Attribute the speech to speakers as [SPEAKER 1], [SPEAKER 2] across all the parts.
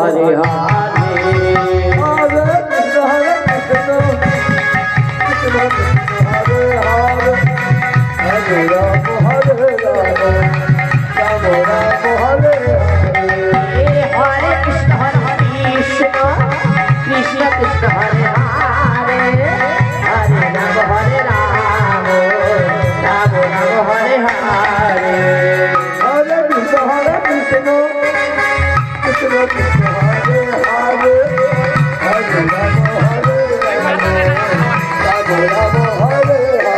[SPEAKER 1] Hare Hare
[SPEAKER 2] Hare Krishna Krishna Krishna Hare Hare Hare Ram Ram Ram Hare Hare
[SPEAKER 1] Hare Krishna Krishna Krishna Hare Hare Hare Ram Ram Ram Hare Hare
[SPEAKER 2] Hare Krishna Krishna Krishna Hare Hare Hare Ram Hare Hare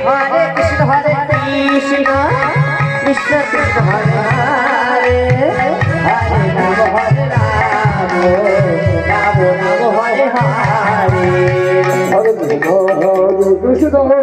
[SPEAKER 1] Hare Krishna Krishna Krishna Hare Hare Hare Ram Ram Ram Hare Hare
[SPEAKER 2] Hare Krishna